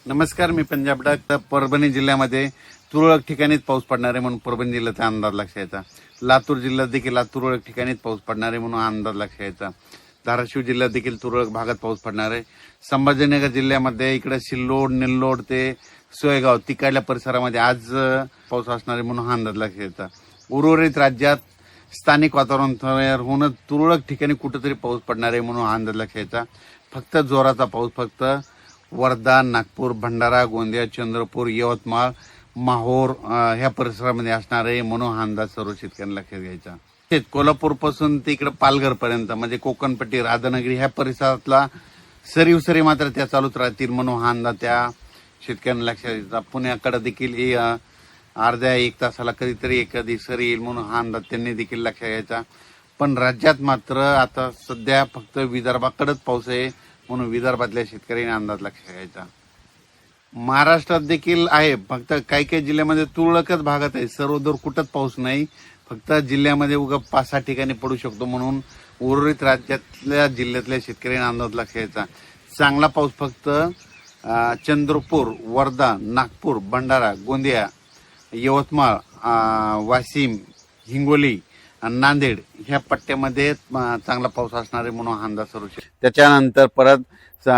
नमस्कार, मी पंजाब डाक. परभणी जिल्ह्यामध्ये तुरळक ठिकाणीच पाऊस पडणार आहे म्हणून परभणी जिल्ह्याचा अंदाज लक्षात यायचा. लातूर जिल्ह्यात देखील तुरळक ठिकाणीच पाऊस पडणार आहे म्हणून अंदाज लक्षात यायचा. धाराशिव जिल्ह्यात देखील तुरळक भागात पाऊस पडणार आहे. संभाजीनगर जिल्ह्यामध्ये इकडे सिल्लोड, निल्लोड ते सोयगाव तिकडल्या परिसरामध्ये आज पाऊस असणार आहे म्हणून हा अंदाज लक्षात यायचा. उर्वरित राज्यात स्थानिक वातावरण तयार होऊन तुरळक ठिकाणी कुठेतरी पाऊस पडणार आहे म्हणून हा अंदाज लक्षात यायचा. फक्त जोराचा पाऊस फक्त वर्धा, नागपूर, भंडारा, गोंदिया, चंद्रपूर, यवतमाळ, माहोर ह्या परिसरामध्ये असणार आहे म्हणून हा अंदाज सर्व शेतकऱ्यांना लक्षात घ्यायचा. कोल्हापूर पासून ते इकडे पालघर पर्यंत म्हणजे कोकणपट्टी, राधानगरी ह्या परिसरातला सरी मात्र त्या चालूच राहतील म्हणून हा अंदाज त्या शेतकऱ्यांना लक्षात घ्यायचा. पुण्याकडे देखील अर्ध्या एक तासाला कधीतरी एखादी सरी येईल म्हणून हा अंदाज त्यांनी देखील लक्षात घ्यायचा. पण राज्यात मात्र आता सध्या फक्त विदर्भाकडेच पाऊस आहे म्हणून विदर्भातल्या शेतकऱ्यांनी अंदाज लक्षात घ्यायचा. महाराष्ट्रात देखील आहे, फक्त काही जिल्ह्यामध्ये तुरळकच भागात आहे, सर्वदूर कुठंच पाऊस नाही. फक्त जिल्ह्यामध्ये उगा 5-6 ठिकाणी पडू शकतो म्हणून उर्वरित राज्यातल्या जिल्ह्यातल्या शेतकऱ्यांनी अंदाज लक्षात घ्यायचा. चांगला पाऊस फक्त चंद्रपूर, वर्धा, नागपूर, भंडारा, गोंदिया, यवतमाळ, वाशिम, हिंगोली, नांदेड ह्या पट्ट्यामध्ये चांगला पाऊस असणार आहे म्हणून हा अंदाज सर्व. त्याच्यानंतर परत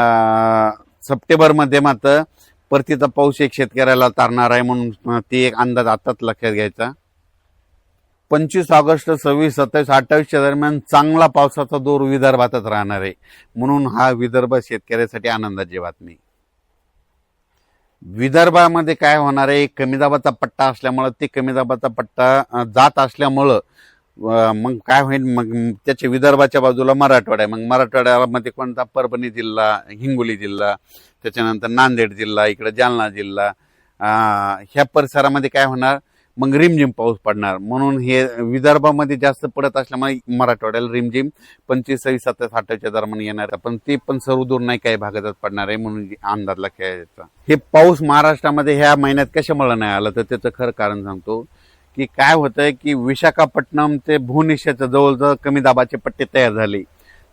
सप्टेंबरमध्ये मात्र परतीचा पाऊस एक शेतकऱ्याला तारणार आहे म्हणून ती एक अंदाज आताच लक्षात घ्यायचा. 25 ऑगस्ट, 26, 27, 28च्या दरम्यान चांगला पावसाचा जोर विदर्भातच राहणार आहे म्हणून हा विदर्भ शेतकऱ्यासाठी आनंदाची बातमी. विदर्भामध्ये काय होणार आहे, कमी दाबाचा पट्टा असल्यामुळं ते कमी दाबाचा पट्टा जात असल्यामुळं मग काय होईल, मग त्याच्या विदर्भाच्या बाजूला मराठवाडा आहे. मग मराठवाड्यामध्ये कोणता, परभणी जिल्हा, हिंगोली जिल्हा, त्याच्यानंतर नांदेड जिल्हा, इकडे जालना जिल्हा, ह्या परिसरामध्ये काय होणार, मग रिमझिम पाऊस पडणार म्हणून हे विदर्भामध्ये जास्त पडत असल्यामुळे मराठवाड्याला रिमझिम 25, 26, 27, 28च्या दरम्यान येणार. पण ते पण सर्वदूर नाही, काही भागातच पडणार आहे म्हणून अंदाज लक्षात घ्यायचा. हे पाऊस महाराष्ट्रामध्ये ह्या महिन्यात कशामुळे नाही आला तर त्याचं खरं कारण सांगतो की काय होतंय की विशाखापट्टणम ते भुवनेश्वरच्या जवळजवळ कमी दाबाचे पट्टे तयार झाले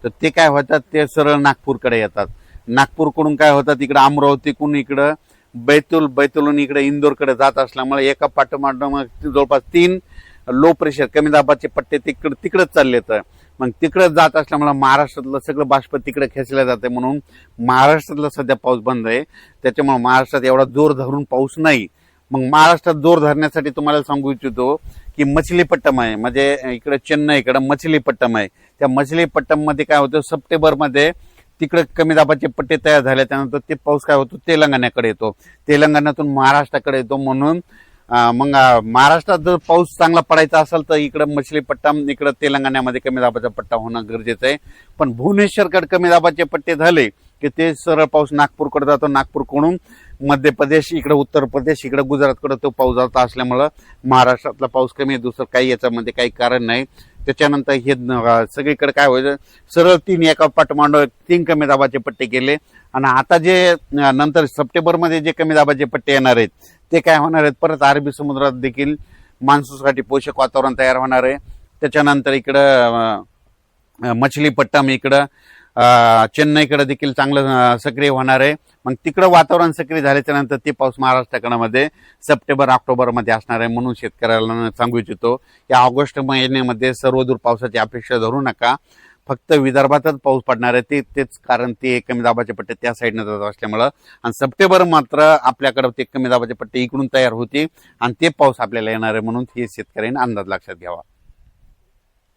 तर ते काय होतात, ते सरळ नागपूरकडे येतात. नागपूरकडून काय होतात, इकडे अमरावतीकडून इकडं बैतूलहून इकडे इंदोरकडे जात असल्यामुळे एका पाठोपाठ जवळपास 3 लो प्रेशर कमी दाबाचे पट्टे तिकडच चालले. तर मग तिकडे जात असल्यामुळे महाराष्ट्रातलं सगळं बाष्प तिकडे खेचलं जाते म्हणून महाराष्ट्रातला सध्या पाऊस बंद आहे. त्याच्यामुळे महाराष्ट्रात एवढा जोर धरून पाऊस नाही. मग महाराष्ट्रात जोर धरण्यासाठी तुम्हाला सांगू इच्छितो की मछलीपट्टम आहे, म्हणजे इकडे चेन्नईकडे मछलीपट्टम आहे. त्या मछलीपट्टम मध्ये काय होतं, सप्टेंबरमध्ये तिकडे कमी दाबाचे पट्टे तयार झाले, त्यानंतर ते पाऊस काय होतो तेलंगणाकडे येतो, तेलंगणातून महाराष्ट्राकडे येतो. म्हणून मग महाराष्ट्रात जर पाऊस चांगला पडायचा असेल तर इकडे मछलीपट्टम, इकडे तेलंगणामध्ये कमी दाबाचा पट्टा होणं गरजेचं आहे. पण भुवनेश्वरकडे कमी दाबाचे पट्टे झाले की ते सरळ पाऊस नागपूरकडे जातो, नागपूरकडून मध्य प्रदेश, इकडे उत्तर प्रदेश, इकडे गुजरातकडे तो पाऊस जात असल्यामुळं महाराष्ट्रातला पाऊस कमी आहे. दुसरं काही याच्यामध्ये काही कारण नाही. त्याच्यानंतर हे सगळीकडे काय व्हायचं, सरळ 3 एका पाठोपाठ 3 कमी दाबाचे पट्टे केले. आणि आता जे नंतर सप्टेंबरमध्ये जे कमी दाबाचे पट्टे येणार आहेत ते काय होणार आहेत, परत अरबी समुद्रात देखील मान्सूनसाठी पोषक वातावरण तयार होणार आहे. त्याच्यानंतर इकडं मछलीपट्टम, इकडं चेन्नईकडे देखील चांगलं सक्रिय होणार आहे. मग तिकडं वातावरण सक्रिय झाल्याच्या नंतर ते पाऊस महाराष्ट्राकडे सप्टेंबर, ऑक्टोबरमध्ये असणार आहे म्हणून शेतकऱ्याला सांगू इच्छितो या ऑगस्ट महिन्यामध्ये सर्वदूर पावसाची अपेक्षा धरू नका. फक्त विदर्भातच पाऊस पडणार आहे, तेच कारण ते कमी दाबाचे पट्टे त्या साईडनं जात असल्यामुळं. आणि सप्टेंबर मात्र आपल्याकडे ते कमी दाबाचे पट्टे इकडून तयार होते आणि ते पाऊस आपल्याला येणार आहे म्हणून हे शेतकऱ्यांनी अंदाज लक्षात घ्यावा.